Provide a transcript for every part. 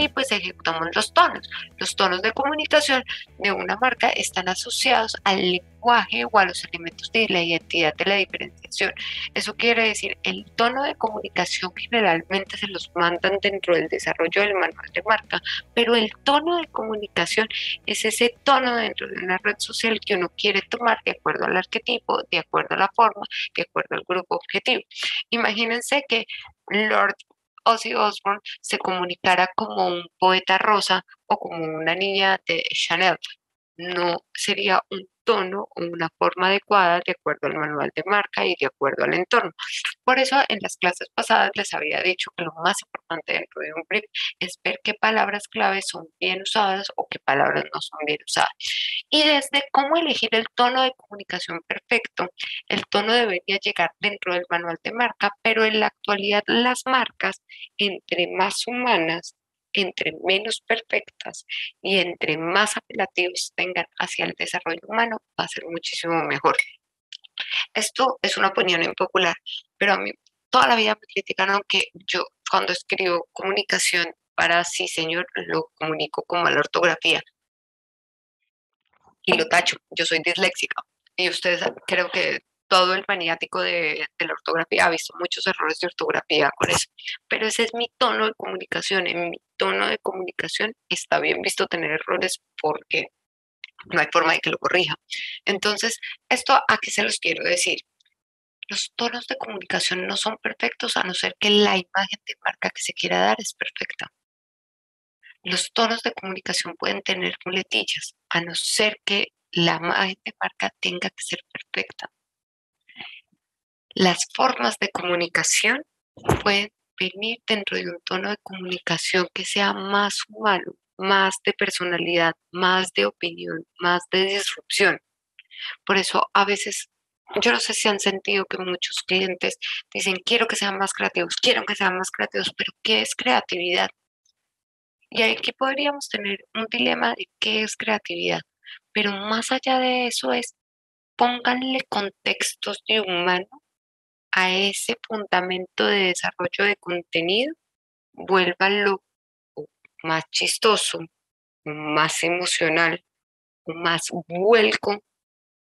y pues ejecutamos los tonos. Los tonos de comunicación de una marca están asociados al lenguaje o a los elementos de la identidad de la diferenciación. Eso quiere decir, el tono de comunicación generalmente se los mandan dentro del desarrollo del manual de marca, pero el tono de comunicación es ese tono dentro de una red social que uno quiere tomar de acuerdo al arquetipo, de acuerdo a la forma, de acuerdo al grupo objetivo. Imagínense que Lord Ozzy Osbourne se comunicara como un poeta rosa o como una niña de Chanel. No sería un tono o una forma adecuada de acuerdo al manual de marca y de acuerdo al entorno. Por eso en las clases pasadas les había dicho que lo más importante dentro de un brief es ver qué palabras clave son bien usadas o qué palabras no son bien usadas. Y desde cómo elegir el tono de comunicación perfecto, el tono debería llegar dentro del manual de marca, pero en la actualidad las marcas, entre más humanas, entre menos perfectas y entre más apelativos tengan hacia el desarrollo humano, va a ser muchísimo mejor. Esto es una opinión impopular, pero a mí toda la vida me criticaron que yo cuando escribo comunicación para sí, señor, lo comunico como la ortografía y lo tacho. Yo soy disléxica y ustedes creo que todo el maniático de la ortografía ha visto muchos errores de ortografía con eso, pero ese es mi tono de comunicación. En mi tono de comunicación está bien visto tener errores porque no hay forma de que lo corrija. Entonces, ¿esto a qué se los quiero decir? Los tonos de comunicación no son perfectos a no ser que la imagen de marca que se quiera dar es perfecta. Los tonos de comunicación pueden tener muletillas a no ser que la imagen de marca tenga que ser perfecta. Las formas de comunicación pueden venir dentro de un tono de comunicación que sea más humano, más de personalidad, más de opinión, más de disrupción. Por eso a veces, yo no sé si han sentido que muchos clientes dicen, quiero que sean más creativos, pero ¿qué es creatividad? Y aquí podríamos tener un dilema de qué es creatividad, pero más allá de eso es, pónganle contextos de humano a ese fundamento de desarrollo de contenido, vuélvanlo más chistoso, más emocional, más vuelco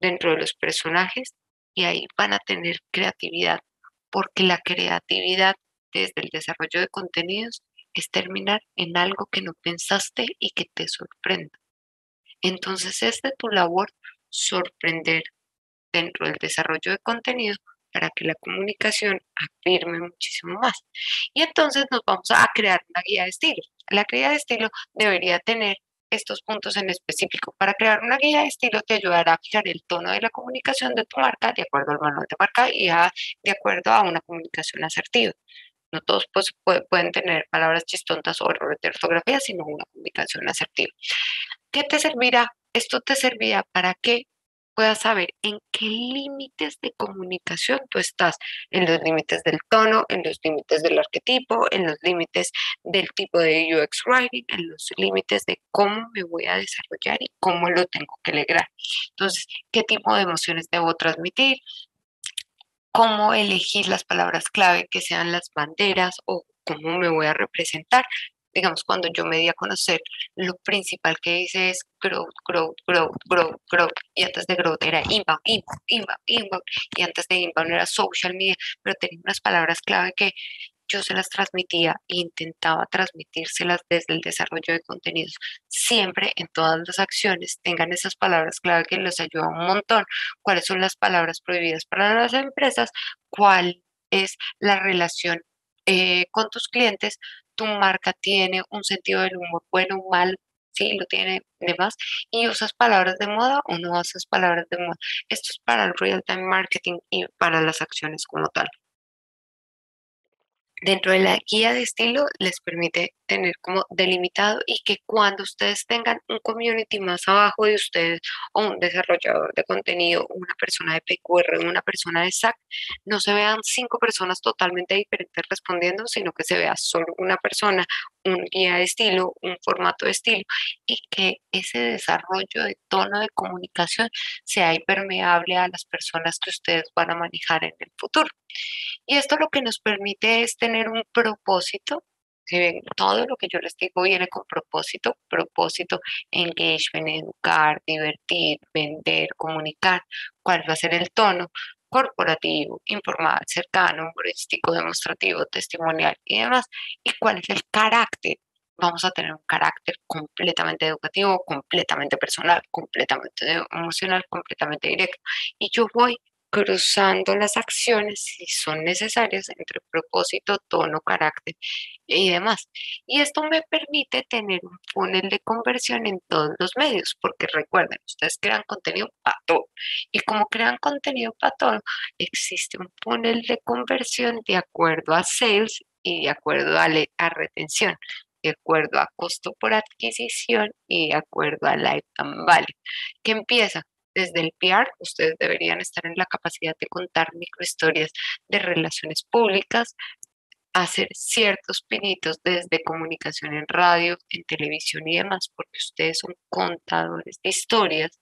dentro de los personajes y ahí van a tener creatividad, porque la creatividad desde el desarrollo de contenidos es terminar en algo que no pensaste y que te sorprenda. Entonces es de tu labor sorprender dentro del desarrollo de contenido para que la comunicación afirme muchísimo más. Y entonces nos vamos a crear una guía de estilo. La guía de estilo debería tener estos puntos en específico. Para crear una guía de estilo te ayudará a fijar el tono de la comunicación de tu marca de acuerdo al manual de marca y de acuerdo a una comunicación asertiva. No todos pues, pueden tener palabras chistontas o errores de ortografía, sino una comunicación asertiva. ¿Qué te servirá? Esto te servirá para que puedas saber en qué límites de comunicación tú estás, en los límites del tono, en los límites del arquetipo, en los límites del tipo de UX writing, en los límites de cómo me voy a desarrollar y cómo lo tengo que lograr. Entonces, ¿qué tipo de emociones debo transmitir? ¿Cómo elegir las palabras clave que sean las banderas o cómo me voy a representar? Digamos, cuando yo me di a conocer, lo principal que hice es growth, growth, growth, growth, growth. Y antes de growth era inbound, inbound, inbound, inbound. Y antes de inbound era social media, pero tenía unas palabras clave que yo se las transmitía e intentaba transmitírselas desde el desarrollo de contenidos. Siempre en todas las acciones tengan esas palabras clave que les ayudan un montón. ¿Cuáles son las palabras prohibidas para las empresas? ¿Cuál es la relación con tus clientes? ¿Tu marca tiene un sentido del humor bueno o malo? Sí, lo tiene, demás. ¿Y usas palabras de moda o no usas palabras de moda? Esto es para el real time marketing y para las acciones como tal. Dentro de la guía de estilo les permite tener como delimitado y que cuando ustedes tengan un community más abajo de ustedes o un desarrollador de contenido, una persona de PQR, una persona de SAC, no se vean 5 personas totalmente diferentes respondiendo, sino que se vea solo una persona, un guía de estilo, un formato de estilo y que ese desarrollo de tono de comunicación sea impermeable a las personas que ustedes van a manejar en el futuro. Y esto lo que nos permite es tener un propósito Si ven, todo lo que yo les digo viene con propósito, propósito, engagement, educar, divertir, vender, comunicar. ¿Cuál va a ser el tono? Corporativo, informal, cercano, humorístico, demostrativo, testimonial y demás. ¿Y cuál es el carácter? Vamos a tener un carácter completamente educativo, completamente personal, completamente emocional, completamente directo. Y yo voy cruzando las acciones si son necesarias entre propósito, tono, carácter y demás. Y esto me permite tener un funnel de conversión en todos los medios, porque recuerden, ustedes crean contenido para todo. Y como crean contenido para todo, existe un funnel de conversión de acuerdo a sales y de acuerdo a retención, de acuerdo a costo por adquisición y de acuerdo a lifetime value, que empieza desde el PR. Ustedes deberían estar en la capacidad de contar microhistorias de relaciones públicas, hacer ciertos pinitos desde comunicación en radio, en televisión y demás, porque ustedes son contadores de historias,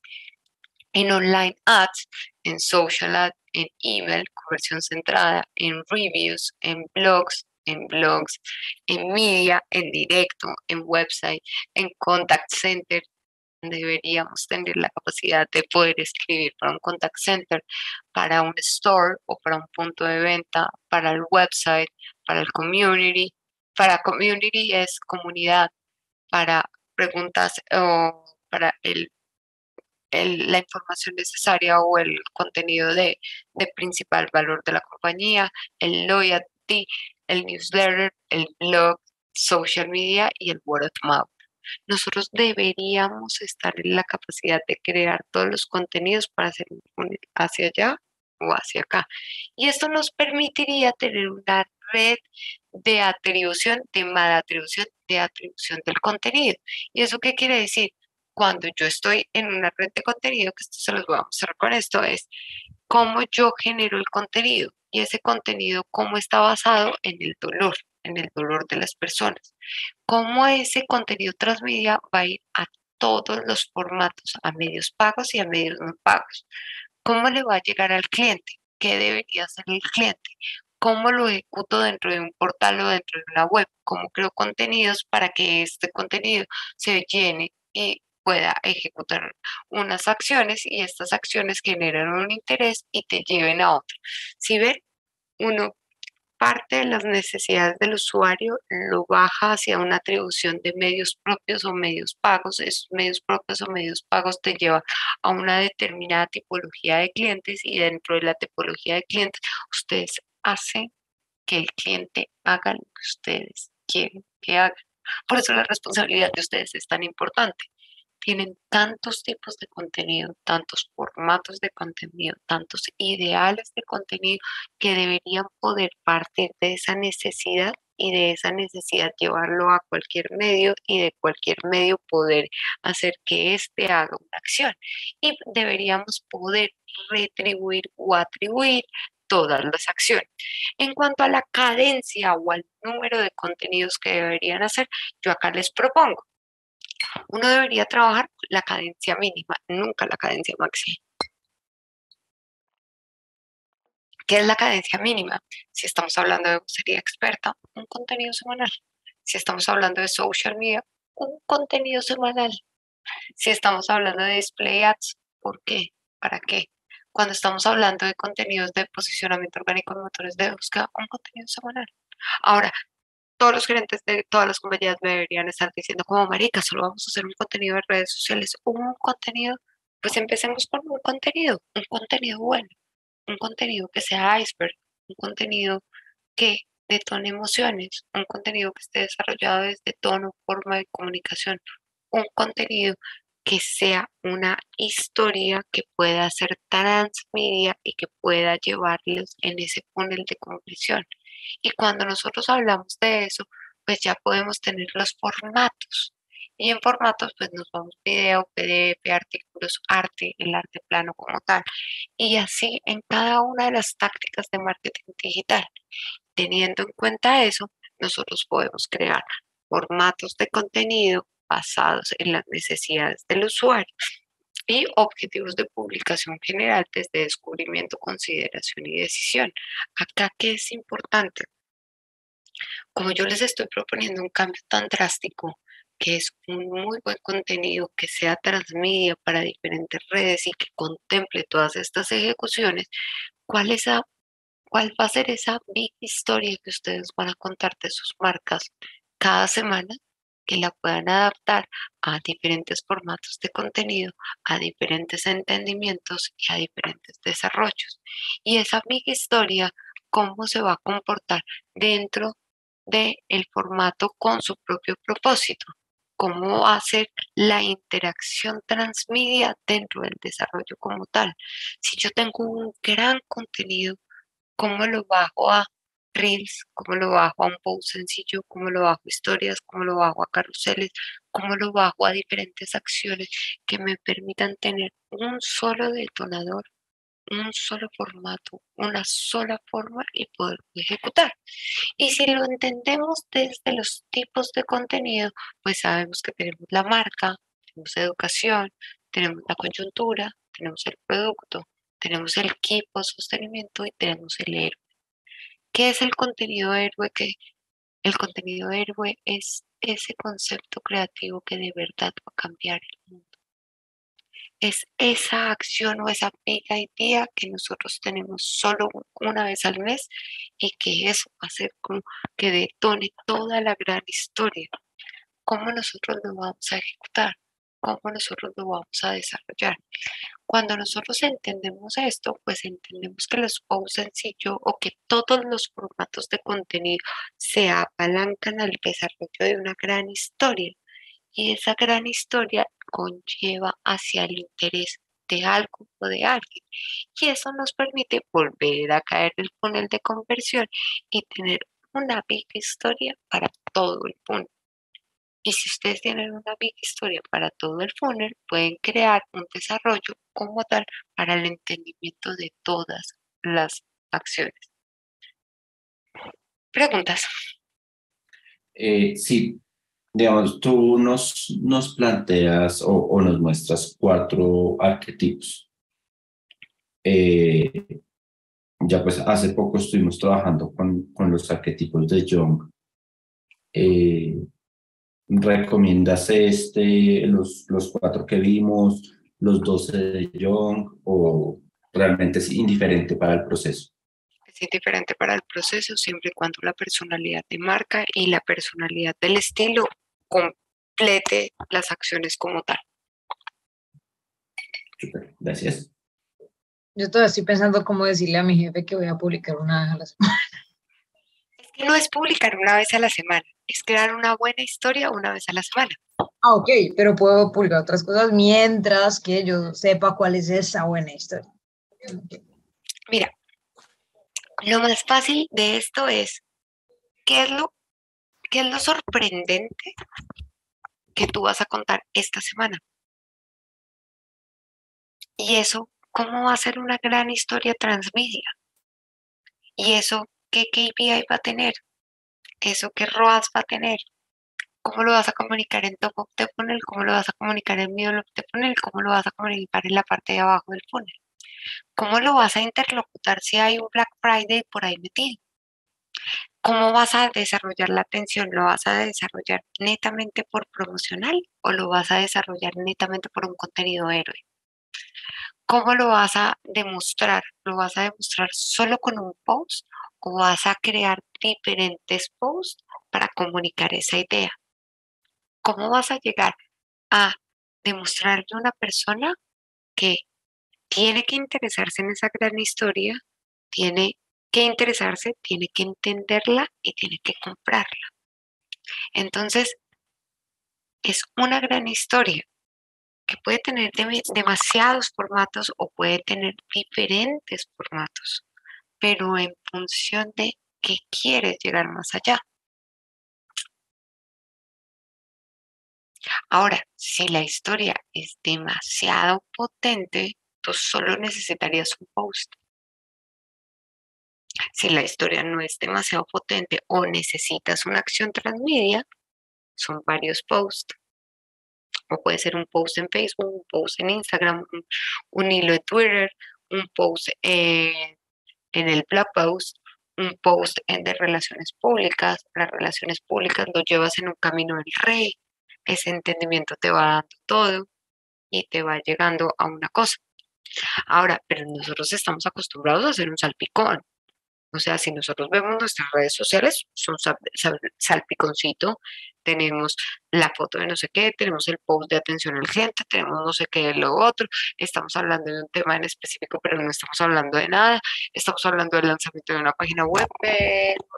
en online ads, en social ads, en email, conversión centrada, en reviews, en blogs, en media, en directo, en website, en contact center. Deberíamos tener la capacidad de poder escribir para un contact center, para un store o para un punto de venta, para el website, para el community. Para community es comunidad, para preguntas o para la información necesaria o el contenido de principal valor de la compañía, el loyalty, el newsletter, el blog, social media y el word of mouth. Nosotros deberíamos estar en la capacidad de crear todos los contenidos para hacer un funnel hacia allá o hacia acá. Y esto nos permitiría tener una red de atribución, de mala atribución, de atribución del contenido. ¿Y eso qué quiere decir? Cuando yo estoy en una red de contenido, que esto se los voy a mostrar con esto, es cómo yo genero el contenido y ese contenido cómo está basado en el dolor de las personas, cómo ese contenido transmedia va a ir a todos los formatos, a medios pagos y a medios no pagos. ¿Cómo le va a llegar al cliente? ¿Qué debería hacer el cliente? ¿Cómo lo ejecuto dentro de un portal o dentro de una web? ¿Cómo creo contenidos para que este contenido se llene y pueda ejecutar unas acciones y estas acciones generan un interés y te lleven a otro? Si ven, uno parte de las necesidades del usuario lo baja hacia una atribución de medios propios o medios pagos. Esos medios propios o medios pagos te lleva a una determinada tipología de clientes y dentro de la tipología de clientes ustedes hacen que el cliente haga lo que ustedes quieren que haga. Por eso la responsabilidad de ustedes es tan importante. Tienen tantos tipos de contenido, tantos formatos de contenido, tantos ideales de contenido que deberían poder partir de esa necesidad y de esa necesidad llevarlo a cualquier medio y de cualquier medio poder hacer que éste haga una acción. Y deberíamos poder retribuir o atribuir todas las acciones. En cuanto a la cadencia o al número de contenidos que deberían hacer, yo acá les propongo. Uno debería trabajar la cadencia mínima, nunca la cadencia máxima. ¿Qué es la cadencia mínima? Si estamos hablando de sería experta, un contenido semanal. Si estamos hablando de social media, un contenido semanal. Si estamos hablando de display ads, ¿por qué? ¿Para qué? Cuando estamos hablando de contenidos de posicionamiento orgánico en motores de búsqueda, un contenido semanal. Ahora, todos los gerentes de todas las compañías me deberían estar diciendo como marica, solo vamos a hacer un contenido de redes sociales, un contenido, pues empecemos con un contenido bueno, un contenido que sea iceberg, un contenido que detone emociones, un contenido que esté desarrollado desde tono, forma de comunicación, un contenido que sea una historia que pueda ser transmedia y que pueda llevarlos en ese funnel de conversión. Y cuando nosotros hablamos de eso, pues ya podemos tener los formatos. Y en formatos, pues nos vamos video, PDF, artículos, arte, el arte plano como tal. Y así en cada una de las tácticas de marketing digital. Teniendo en cuenta eso, nosotros podemos crear formatos de contenido basados en las necesidades del usuario y objetivos de publicación general desde descubrimiento, consideración y decisión. Acá, ¿qué es importante? Como yo les estoy proponiendo un cambio tan drástico, que es un muy buen contenido que sea transmedia para diferentes redes y que contemple todas estas ejecuciones, ¿cuál, cuál va a ser esa big historia que ustedes van a contar de sus marcas cada semana? Que la puedan adaptar a diferentes formatos de contenido, a diferentes entendimientos y a diferentes desarrollos. Y esa big historia, cómo se va a comportar dentro del formato con su propio propósito, cómo va a ser la interacción transmedia dentro del desarrollo como tal. Si yo tengo un gran contenido, cómo lo bajo a Reels, cómo lo bajo a un post sencillo, cómo lo bajo a historias, cómo lo bajo a carruseles, cómo lo bajo a diferentes acciones que me permitan tener un solo detonador, un solo formato, una sola forma y poder ejecutar. Y si lo entendemos desde los tipos de contenido, pues sabemos que tenemos la marca, tenemos educación, tenemos la coyuntura, tenemos el producto, tenemos el equipo, sostenimiento y tenemos el héroe. ¿Qué es el contenido héroe? Que el contenido héroe es ese concepto creativo que de verdad va a cambiar el mundo. Es esa acción o esa mega idea que nosotros tenemos solo una vez al mes y que eso va a ser como que detone toda la gran historia. ¿Cómo nosotros lo vamos a ejecutar? ¿Cómo nosotros lo vamos a desarrollar? Cuando nosotros entendemos esto, pues entendemos que los posts sencillos o que todos los formatos de contenido se apalancan al desarrollo de una gran historia y esa gran historia conlleva hacia el interés de algo o de alguien. Y eso nos permite volver a caer en el funnel de conversión y tener una big historia para todo el funnel. Y si ustedes tienen una big historia para todo el funnel, pueden crear un desarrollo como tal para el entendimiento de todas las acciones. Preguntas. Sí, digamos, tú nos planteas o nos muestras cuatro arquetipos. Eh, ya pues hace poco estuvimos trabajando con los arquetipos de Jung. Eh, ¿Recomiendas los cuatro que vimos, los 12 de Jung o realmente es indiferente para el proceso? Es indiferente para el proceso siempre y cuando la personalidad de marca y la personalidad del estilo complete las acciones como tal. Súper, gracias. Yo todavía estoy pensando cómo decirle a mi jefe que voy a publicar una vez a la semana. Es que no es publicar una vez a la semana, es crear una buena historia una vez a la semana. Ah, ok, pero puedo publicar otras cosas mientras que yo sepa cuál es esa buena historia. Mira, lo más fácil de esto es, ¿qué es qué es lo sorprendente que tú vas a contar esta semana? Y eso, ¿cómo va a ser una gran historia transmedia? Y eso, ¿qué KPI va a tener? Eso, ¿qué ROAS va a tener? ¿Cómo lo vas a comunicar en top of the funnel? ¿Cómo lo vas a comunicar en middle of the funnel? ¿Cómo lo vas a comunicar en la parte de abajo del funnel? ¿Cómo lo vas a interlocutar si hay un Black Friday por ahí metido? ¿Cómo vas a desarrollar la atención? ¿Lo vas a desarrollar netamente por promocional o lo vas a desarrollar netamente por un contenido héroe? ¿Cómo lo vas a demostrar? ¿Lo vas a demostrar solo con un post o vas a crear diferentes posts para comunicar esa idea? ¿Cómo vas a llegar a demostrarle a una persona que tiene que interesarse en esa gran historia, tiene que interesarse, tiene que entenderla y tiene que comprarla? Entonces, es una gran historia que puede tener demasiados formatos o puede tener diferentes formatos, pero en función de que quieres llegar más allá. Ahora, si la historia es demasiado potente, tú solo necesitarías un post. Si la historia no es demasiado potente o necesitas una acción transmedia, son varios posts. O puede ser un post en Facebook, un post en Instagram, un hilo de Twitter, un post en el blog post un post de relaciones públicas. Las relaciones públicas lo llevas en un camino del rey, ese entendimiento te va dando todo y te va llegando a una cosa. Ahora, pero nosotros estamos acostumbrados a hacer un salpicón. O sea, si nosotros vemos nuestras redes sociales, son salpiconcito, tenemos la foto de no sé qué, tenemos el post de atención al cliente, tenemos no sé qué de lo otro, estamos hablando de un tema en específico, pero no estamos hablando de nada, estamos hablando del lanzamiento de una página web,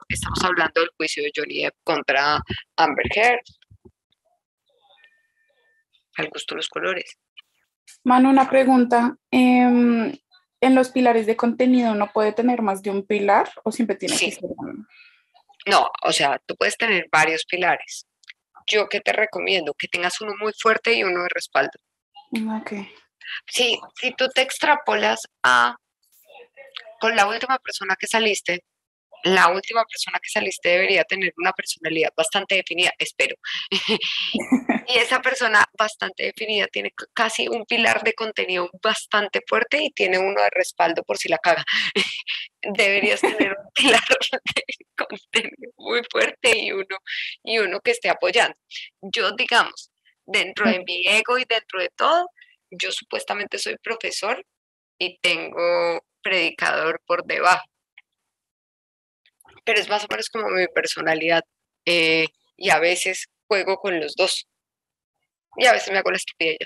estamos hablando del juicio de Johnny Depp contra Amber Heard, al gusto de los colores. Manu, una pregunta. ¿En los pilares de contenido no puede tener más de un pilar o siempre tiene que ser uno? No, o sea, tú puedes tener varios pilares. Yo que te recomiendo que tengas uno muy fuerte y uno de respaldo. Ok. Sí, si tú te extrapolas con la última persona que saliste, la última persona que saliste debería tener una personalidad bastante definida, espero. Y esa persona bastante definida tiene casi un pilar de contenido bastante fuerte y tiene uno de respaldo por si la caga. Deberías tener un pilar de contenido muy fuerte y uno que esté apoyando. Yo, digamos, dentro de mi ego y dentro de todo, yo supuestamente soy profesor y tengo predicador por debajo, pero es más o menos como mi personalidad, y a veces juego con los dos y a veces me hago la estupidez.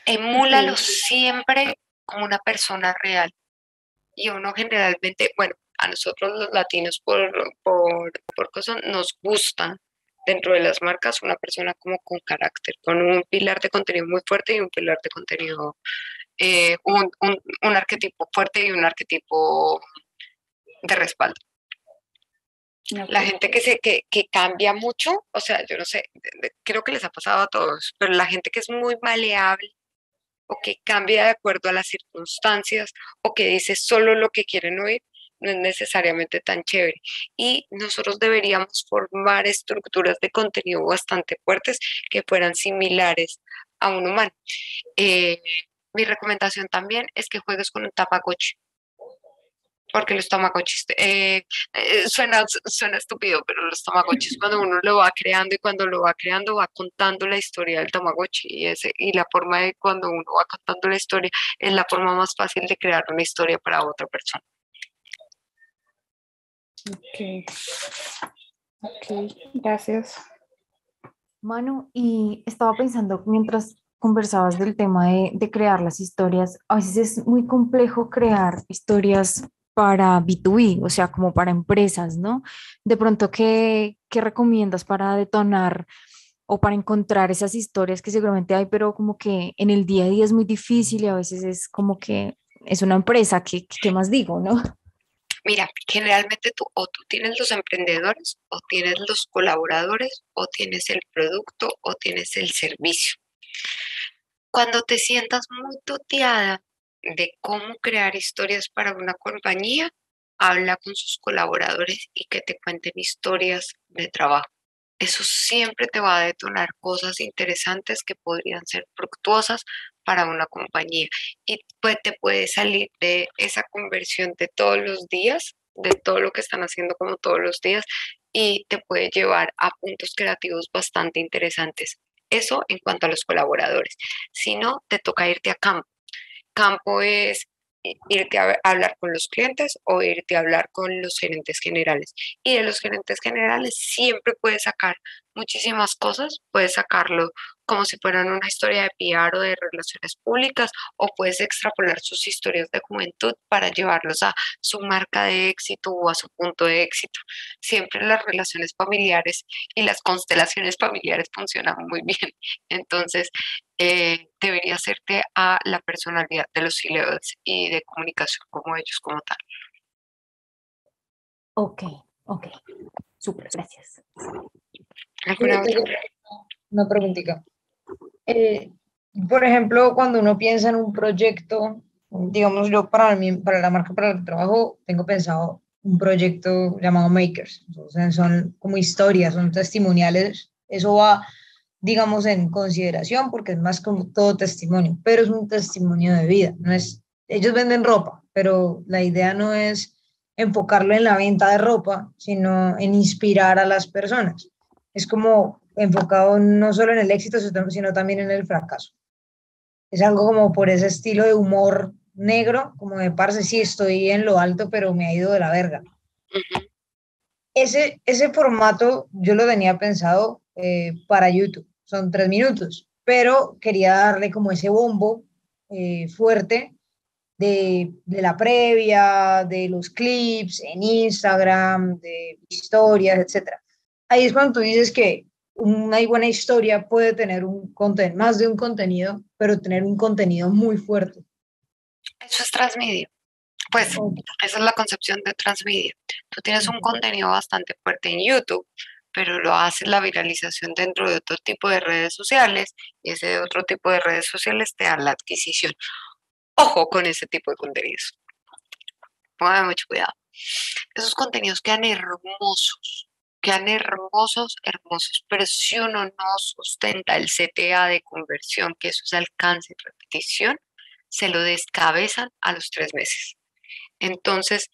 Emúlalo siempre como una persona real. Y uno generalmente, bueno, a nosotros los latinos por cosas nos gustan dentro de las marcas una persona como con carácter, con un pilar de contenido muy fuerte y un pilar de contenido, un arquetipo fuerte y un arquetipo de respaldo. La gente que cambia mucho, o sea, yo no sé, creo que les ha pasado a todos, pero la gente que es muy maleable o que cambia de acuerdo a las circunstancias o que dice solo lo que quieren oír, no es necesariamente tan chévere. Y nosotros deberíamos formar estructuras de contenido bastante fuertes que fueran similares a un humano. Mi recomendación también es que juegues con un Tamagotchi, porque los Tamagotchis, suena estúpido, pero los Tamagotchis cuando uno lo va creando y cuando lo va creando va contando la historia del Tamagotchi y la forma de cuando uno va contando la historia es la forma más fácil de crear una historia para otra persona. Ok, gracias. Manu, y estaba pensando mientras conversabas del tema de crear las historias, a veces es muy complejo crear historias para B2B, o sea, como para empresas, ¿no? De pronto, ¿qué recomiendas para detonar o para encontrar esas historias que seguramente hay, pero como que en el día a día es muy difícil y a veces es como que es una empresa, ¿qué más digo, no? Mira, generalmente tú tienes los emprendedores, o tienes los colaboradores, o tienes el producto, o tienes el servicio. Cuando te sientas muy tuteada de cómo crear historias para una compañía, habla con sus colaboradores y que te cuenten historias de trabajo. Eso siempre te va a detonar cosas interesantes que podrían ser fructuosas para una compañía y pues te puede salir de esa conversión de todos los días, de todo lo que están haciendo como todos los días y te puede llevar a puntos creativos bastante interesantes. Eso en cuanto a los colaboradores. Si no, te toca irte a campo. Campo es irte a hablar con los clientes o irte a hablar con los gerentes generales. Y de los gerentes generales siempre puedes sacar muchísimas cosas, puedes sacarlo como si fueran una historia de PR o de relaciones públicas, o puedes extrapolar sus historias de juventud para llevarlos a su marca de éxito o a su punto de éxito. Siempre las relaciones familiares y las constelaciones familiares funcionan muy bien. Entonces, debería hacerte a la personalidad de los C-levels y de comunicación como ellos, como tal. Ok, súper, gracias. ¿Alguna otra? Una preguntita. Por ejemplo, cuando uno piensa en un proyecto, digamos yo para la marca para el trabajo, tengo pensado un proyecto llamado Makers. O sea, son como historias, son testimoniales. Eso va, digamos, en consideración porque es más como todo testimonio, pero es un testimonio de vida. No es, ellos venden ropa, pero la idea no es enfocarlo en la venta de ropa, sino en inspirar a las personas. Es como enfocado no solo en el éxito, sino también en el fracaso. Es algo como por ese estilo de humor negro, como de parce, sí, estoy en lo alto, pero me ha ido de la verga. Ese formato yo lo tenía pensado para YouTube, son 3 minutos, pero quería darle como ese bombo fuerte de la previa, de los clips en Instagram, de historias, etcétera. Ahí es cuando tú dices que una buena historia puede tener más de un contenido, pero tener un contenido muy fuerte. Eso es transmedia. Pues esa es la concepción de transmedia. Tú tienes un contenido bastante fuerte en YouTube, pero lo haces la viralización dentro de otro tipo de redes sociales y ese otro tipo de redes sociales te da la adquisición. Ojo con ese tipo de contenidos. Póngame mucho cuidado. Esos contenidos quedan hermosos, hermosos, pero si uno no sustenta el CTA de conversión, que eso es alcance y repetición, se lo descabezan a los 3 meses. Entonces,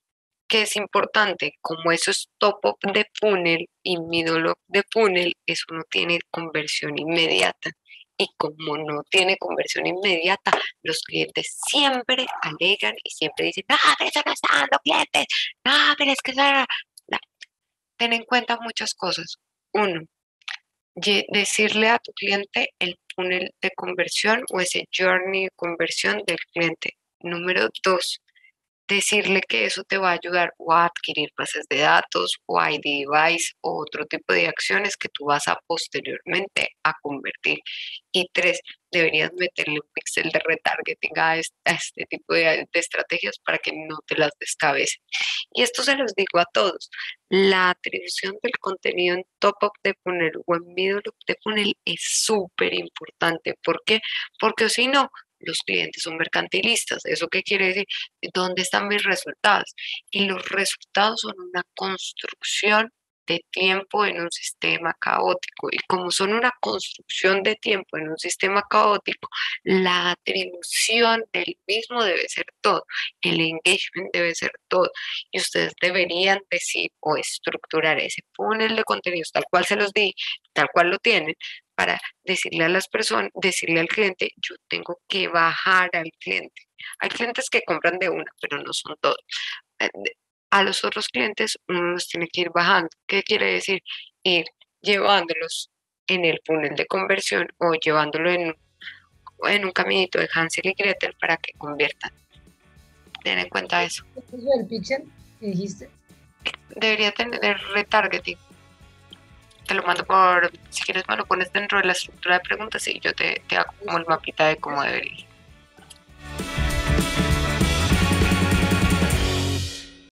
¿qué es importante? Como eso es top of the funnel y middle of the funnel, eso no tiene conversión inmediata. Y como no tiene conversión inmediata, los clientes siempre alegan y siempre dicen, no, pero eso no está dando clientes, no, pero es que eso no. No. Ten en cuenta muchas cosas. Uno, decirle a tu cliente el funnel de conversión o ese journey de conversión del cliente. Número 2, decirle que eso te va a ayudar o a adquirir bases de datos o ID device o otro tipo de acciones que tú vas a posteriormente a convertir. Y 3, deberías meterle un pixel de retargeting a este tipo de estrategias para que no te las descabecen. Y esto se los digo a todos. La atribución del contenido en top of the funnel o en middle of the funnel es súper importante. ¿Por qué? Porque si no, los clientes son mercantilistas. ¿Eso qué quiere decir? ¿Dónde están mis resultados? Y los resultados son una construcción de tiempo en un sistema caótico. Y como son una construcción de tiempo en un sistema caótico, la atribución del mismo debe ser todo. El engagement debe ser todo. Y ustedes deberían decir o estructurar ese funnel de contenidos tal cual se los di, tal cual lo tienen, para decirle a las personas, decirle al cliente, yo tengo que bajar al cliente. Hay clientes que compran de una, pero no son todos. A los otros clientes uno los tiene que ir bajando. ¿Qué quiere decir? Ir llevándolos en el funnel de conversión o llevándolo en un caminito de Hansel y Gretel para que conviertan. Ten en cuenta eso. ¿Eso del pixel que dijiste? Debería tener retargeting. Te lo mando por, si quieres me lo pones dentro de la estructura de preguntas y yo te hago como el mapita de cómo debería ir.